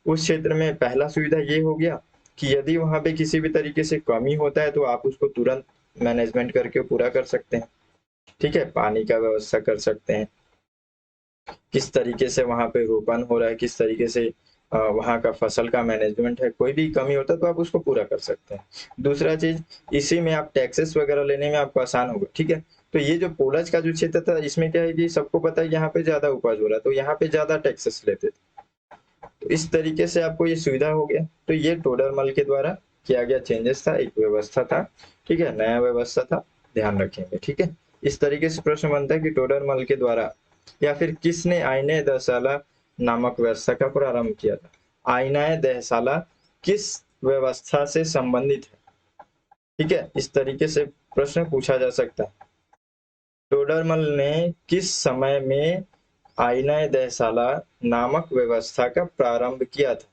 उस क्षेत्र में पहला सुविधा ये हो गया कि यदि वहां पे किसी भी तरीके से कमी होता है तो आप उसको तुरंत मैनेजमेंट करके पूरा कर सकते हैं, ठीक है, पानी का व्यवस्था कर सकते हैं, किस तरीके से वहां पे रोपण हो रहा है, किस तरीके से वहां का फसल का मैनेजमेंट है, कोई भी कमी होता है तो आप उसको पूरा कर सकते हैं। दूसरा चीज, इसी में आप टैक्सेस वगैरह लेने में आपको आसान होगा, ठीक है। तो ये जो पोलज का जो क्षेत्र था इसमें क्या है कि सबको पता है यहाँ पे ज्यादा उपज हो रहा है, तो यहाँ पे ज्यादा टैक्सेस लेते थे, तो इस तरीके से आपको ये सुविधा हो गया। तो ये टोडरमल के द्वारा किया गया चेंजेस था, एक व्यवस्था था, ठीक है, नया व्यवस्था था, ध्यान रखेंगे, ठीक है। इस तरीके से प्रश्न बनता है कि टोडरमल के द्वारा या फिर किसने आईने दहसाला नामक व्यवस्था का प्रारंभ किया था। आईना दहसाला किस व्यवस्था से संबंधित है, ठीक है, इस तरीके से प्रश्न पूछा जा सकता है। टोडरमल ने किस समय में आईना दहसाला नामक व्यवस्था का प्रारंभ किया था।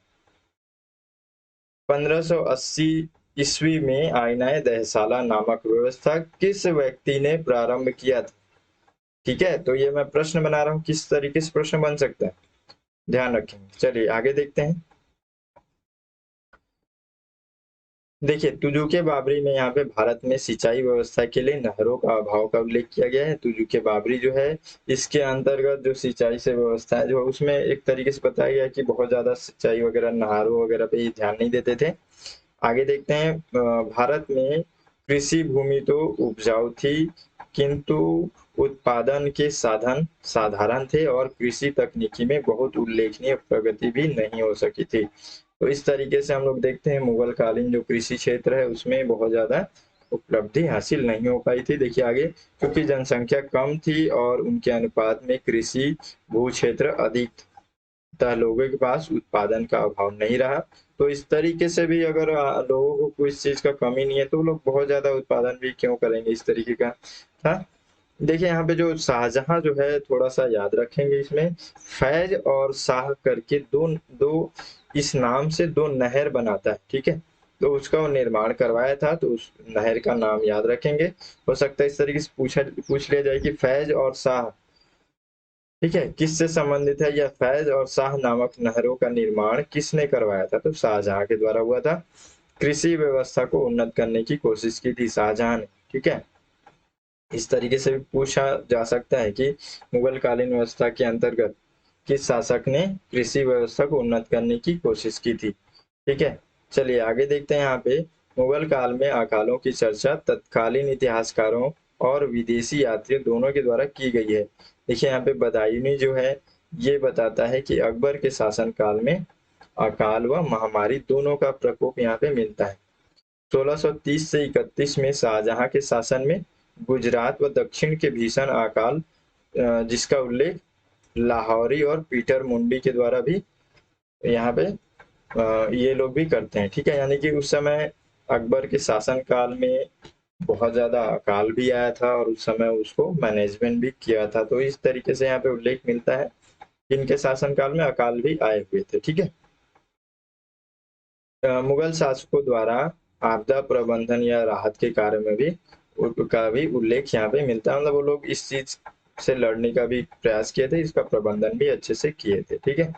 1580 ईस्वी में आईना दहसाला नामक व्यवस्था किस व्यक्ति ने प्रारंभ किया था, ठीक है। तो ये मैं प्रश्न बना रहा हूँ, किस तरीके से प्रश्न बन सकता है, ध्यान रखेंगे। चलिए आगे देखते हैं। देखिए, तुजुके बाबरी में यहाँ पे भारत में सिंचाई व्यवस्था के लिए नहरों का अभाव का उल्लेख किया गया है। तुजुके बाबरी जो है इसके अंतर्गत जो सिंचाई से व्यवस्था है जो उसमें एक तरीके से बताया गया कि बहुत ज्यादा सिंचाई वगैरह नहरों वगैरह पे ध्यान नहीं देते थे। आगे देखते हैं। भारत में कृषि भूमि तो उपजाऊ थी किंतु उत्पादन के साधन साधारण थे और कृषि तकनीकी में बहुत उल्लेखनीय प्रगति भी नहीं हो सकी थी। तो इस तरीके से हम लोग देखते हैं मुगल कालीन जो कृषि क्षेत्र है उसमें बहुत ज्यादा उपलब्धि हासिल नहीं हो पाई थी। देखिए आगे, क्योंकि जनसंख्या कम थी और उनके अनुपात में कृषि भू क्षेत्र अधिक तथा लोगों के पास उत्पादन का अभाव नहीं रहा। तो इस तरीके से भी अगर लोगों को कोई चीज का कमी नहीं है तो लोग बहुत ज्यादा उत्पादन भी क्यों करेंगे, इस तरीके का था। देखिए यहाँ पे जो शाहजहां जो है थोड़ा सा याद रखेंगे, इसमें फैज और शाह करके दो दो इस नाम से दो नहर बनाता है, ठीक है, तो उसका वो निर्माण करवाया था, तो उस नहर का नाम याद रखेंगे। हो सकता है इस तरीके से पूछ लिया जाए कि फैज और शाह, ठीक है, किससे संबंधित है, या फैज और शाह नामक नहरों का निर्माण किसने करवाया था, तो शाहजहां के द्वारा हुआ था। कृषि व्यवस्था को उन्नत करने की कोशिश की थी शाहजहां ने, ठीक है। इस तरीके से भी पूछा जा सकता है कि मुगल कालीन व्यवस्था के अंतर्गत किस शासक ने कृषि व्यवस्था को उन्नत करने की कोशिश की थी, ठीक है। चलिए आगे देखते हैं। यहाँ पे मुगल काल में अकालों की चर्चा तत्कालीन इतिहासकारों और विदेशी यात्रियों दोनों के द्वारा की गई है। देखिए यहाँ पे बदायूनी जो है ये बताता है कि अकबर के शासन काल में अकाल व महामारी दोनों का प्रकोप यहाँ पे मिलता है। 1630 से 31 में शाहजहां के शासन में गुजरात व दक्षिण के भीषण अकाल जिसका उल्लेख लाहौरी और पीटर मुंडी के द्वारा भी यहाँ पे ये लोग भी करते हैं, ठीक है। यानी कि उस समय अकबर के शासन काल में बहुत ज्यादा अकाल भी आया था और उस समय उसको मैनेजमेंट भी किया था। तो इस तरीके से यहाँ पे उल्लेख मिलता है कि इनके शासन काल में अकाल भी आए हुए थे, ठीक है। मुगल शासकों द्वारा आपदा प्रबंधन या राहत के कार्य में भी का भी उल्लेख यहाँ पे मिलता है। मतलब वो लोग इस चीज से लड़ने का भी प्रयास किए थे, इसका प्रबंधन भी अच्छे से किए थे, ठीक है।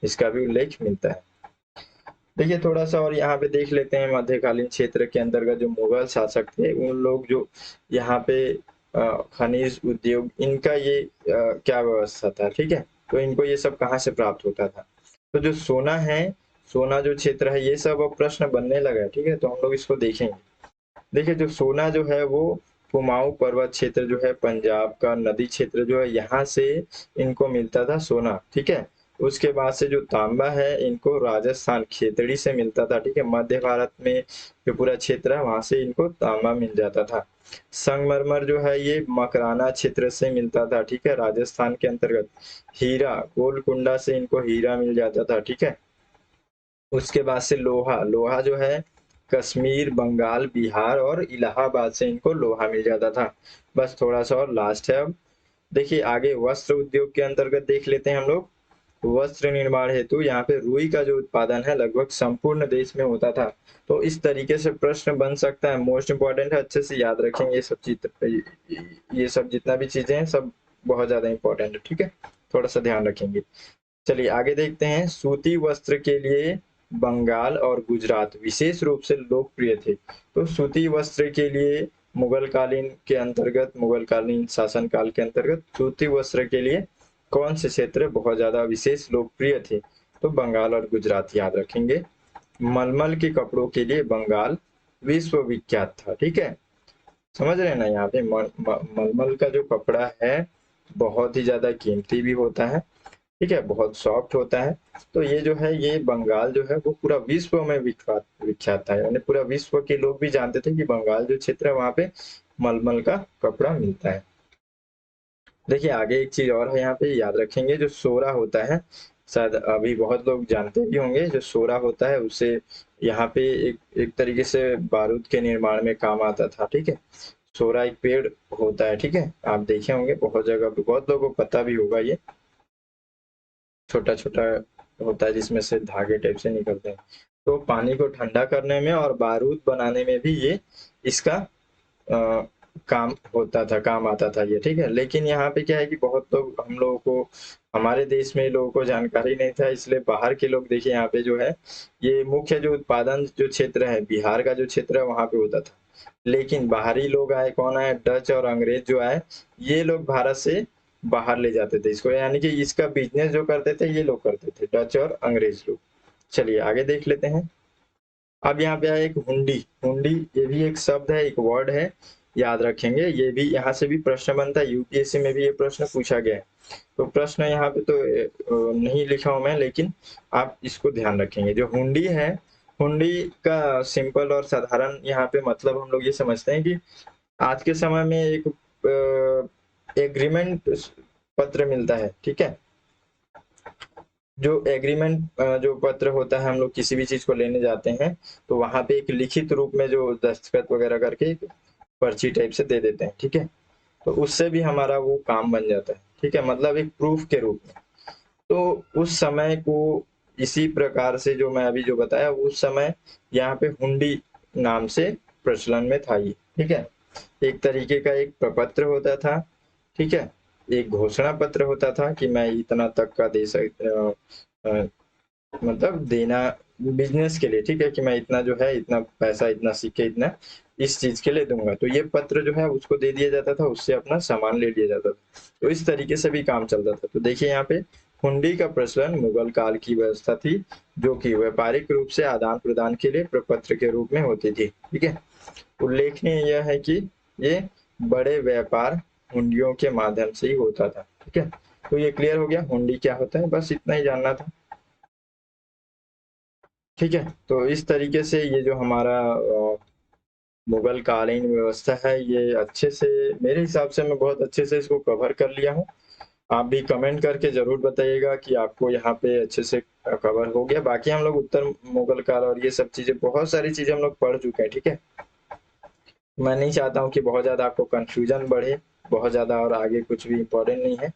इसका भी उल्लेख मिलता है। देखिए थोड़ा सा और यहाँ पे देख लेते हैं, मध्यकालीन क्षेत्र के अंतर्गत जो मुगल शासक थे उन लोग जो यहाँ पे खनिज उद्योग इनका ये क्या व्यवस्था था, ठीक है। तो इनको ये सब कहाँ से प्राप्त होता था। तो जो सोना है, सोना जो क्षेत्र है, ये सब अब प्रश्न बनने लगा है, ठीक है। तो हम लोग इसको देखेंगे। देखिए जो सोना जो है वो कुमाऊं पर्वत क्षेत्र जो है, पंजाब का नदी क्षेत्र जो है, यहाँ से इनको मिलता था सोना, ठीक है। उसके बाद से जो तांबा है इनको राजस्थान खेतड़ी से मिलता था, ठीक है। मध्य भारत में जो पूरा क्षेत्र है वहां से इनको तांबा मिल जाता था। संगमरमर जो है ये मकराना क्षेत्र से मिलता था, ठीक है, राजस्थान के अंतर्गत। हीरा गोलकुंडा से इनको हीरा मिल जाता था, ठीक है। उसके बाद से लोहा, लोहा जो है कश्मीर, बंगाल, बिहार और इलाहाबाद से इनको लोहा मिल जाता था। बस थोड़ा सा और लास्ट है अब। देखिए आगे वस्त्र उद्योग के अंतर्गत देख लेते हैं हम लोग। वस्त्र निर्माण हेतु यहाँ पे रुई का जो उत्पादन है लगभग संपूर्ण देश में होता था। तो इस तरीके से प्रश्न बन सकता है। मोस्ट इम्पोर्टेंट है, अच्छे से याद रखेंगे ये सब चीज, ये सब जितना भी चीजें हैं सब बहुत ज्यादा इंपॉर्टेंट है, ठीक है। थोड़ा सा ध्यान रखेंगे। चलिए आगे देखते हैं। सूती वस्त्र के लिए बंगाल और गुजरात विशेष रूप से लोकप्रिय थे। तो सूती वस्त्र के लिए मुगल कालीन के अंतर्गत, मुगल कालीन शासन काल के अंतर्गत सूती वस्त्र के लिए कौन से क्षेत्र बहुत ज्यादा विशेष लोकप्रिय थे। तो बंगाल और गुजरात याद रखेंगे। मलमल के कपड़ों के लिए बंगाल विश्वविख्यात था, ठीक है। समझ रहे हैं ना, यहाँ पे मलमल का जो कपड़ा है बहुत ही ज्यादा कीमती भी होता है, ठीक है, बहुत सॉफ्ट होता है। तो ये जो है ये बंगाल जो है वो पूरा विश्व में विख्यात विख्यात था। यानी पूरा विश्व के लोग भी जानते थे कि बंगाल जो क्षेत्र है वहां पे मलमल का कपड़ा मिलता है। देखिए आगे एक चीज और है यहाँ पे याद रखेंगे। जो सोरा होता है, शायद अभी बहुत लोग जानते भी होंगे, जो सोरा होता है उसे यहाँ पे एक तरीके से बारूद के निर्माण में काम आता था, ठीक है। सोरा एक पेड़ होता है, ठीक है, आप देखे होंगे बहुत जगह पे, बहुत लोगों को पता भी होगा। ये छोटा छोटा होता है जिसमें से धागे टाइप से निकलते हैं। तो पानी को ठंडा करने में और बारूद बनाने में भी ये इसका काम होता था, काम आता था ये, ठीक है। लेकिन यहाँ पे क्या है कि बहुत लोग हम लोगों को, हमारे देश में लोगों को जानकारी नहीं था, इसलिए बाहर के लोग देखिए यहाँ पे जो है ये मुख्य जो उत्पादन जो क्षेत्र है बिहार का जो क्षेत्र है वहां पे होता था। लेकिन बाहरी लोग आए, कौन आए, डच और अंग्रेज जो आए, ये लोग भारत से बाहर ले जाते थे इसको। यानी कि इसका बिजनेस जो करते थे ये लोग करते थे, डच और अंग्रेज लोग। चलिए आगे देख लेते हैं। अब यहाँ पे है एक हुंडी। हुंडी ये भी एक शब्द है, एक वर्ड है, याद रखेंगे। ये भी यहाँ से भी प्रश्न बनता है, यूपीएससी में भी ये प्रश्न पूछा गया है। तो प्रश्न यहाँ पे तो नहीं लिखा हूं मैं, लेकिन आप इसको ध्यान रखेंगे। जो हुंडी है, हुंडी का सिंपल और साधारण यहाँ पे मतलब हम लोग ये समझते हैं कि आज के समय में एक एग्रीमेंट पत्र मिलता है, ठीक है। जो एग्रीमेंट जो पत्र होता है, हम लोग किसी भी चीज को लेने जाते हैं तो वहां पे एक लिखित रूप में जो दस्तखत वगैरह करके एक पर्ची टाइप से दे देते हैं, ठीक है। तो उससे भी हमारा वो काम बन जाता है, ठीक है, मतलब एक प्रूफ के रूप में। तो उस समय को इसी प्रकार से जो मैं अभी जो बताया, उस समय यहाँ पे हुंडी नाम से प्रचलन में था ये, ठीक है। एक तरीके का एक प्रपत्र होता था, ठीक है, एक घोषणा पत्र होता था कि मैं इतना तक का दे मतलब देना बिजनेस के लिए, ठीक है, कि मैं इतना जो है इतना पैसा, इतना सिक्के, इतना इस चीज के लिए दूंगा। तो ये पत्र जो है उसको दे दिया जाता था, उससे अपना सामान ले लिया जाता था। तो इस तरीके से भी काम चलता था। तो देखिए यहाँ पे हुंडी का प्रचलन मुगल काल की व्यवस्था थी, जो कि व्यापारिक रूप से आदान प्रदान के लिए प्रपत्र के रूप में होती थी, ठीक है। उल्लेखनीय यह है कि ये बड़े व्यापार हुंडियों के माध्यम से ही होता था, ठीक है। तो ये क्लियर हो गया हुंडी क्या होता है, बस इतना ही जानना था, ठीक है। तो इस तरीके से ये जो हमारा मुगल कालीन व्यवस्था है, ये अच्छे से, मेरे हिसाब से मैं बहुत अच्छे से इसको कवर कर लिया हूँ। आप भी कमेंट करके जरूर बताइएगा कि आपको यहाँ पे अच्छे से कवर हो गया। बाकी हम लोग उत्तर मुगल काल और ये सब चीजें, बहुत सारी चीजें हम लोग पढ़ चुके हैं, ठीक है। मैं नहीं चाहता हूँ कि बहुत ज्यादा आपको कंफ्यूजन बढ़े, बहुत ज्यादा और आगे कुछ भी इम्पोर्टेंट नहीं है।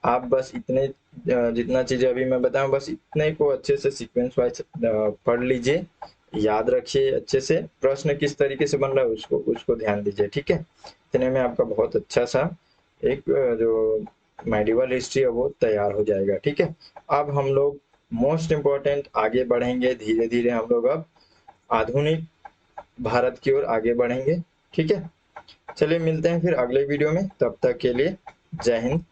आप बस इतने जितना चीजें अभी मैं बताऊं, बस इतने को अच्छे से सीक्वेंस वाइज पढ़ लीजिए, याद रखिए अच्छे से, प्रश्न किस तरीके से बन रहा है उसको उसको ध्यान दीजिए, ठीक है। इतने में आपका बहुत अच्छा सा एक जो मेडिवल हिस्ट्री है वो तैयार हो जाएगा, ठीक है। अब हम लोग मोस्ट इम्पोर्टेंट आगे बढ़ेंगे, धीरे धीरे हम लोग अब आधुनिक भारत की ओर आगे बढ़ेंगे, ठीक है। चलिए मिलते हैं फिर अगले वीडियो में, तब तक के लिए जय हिंद।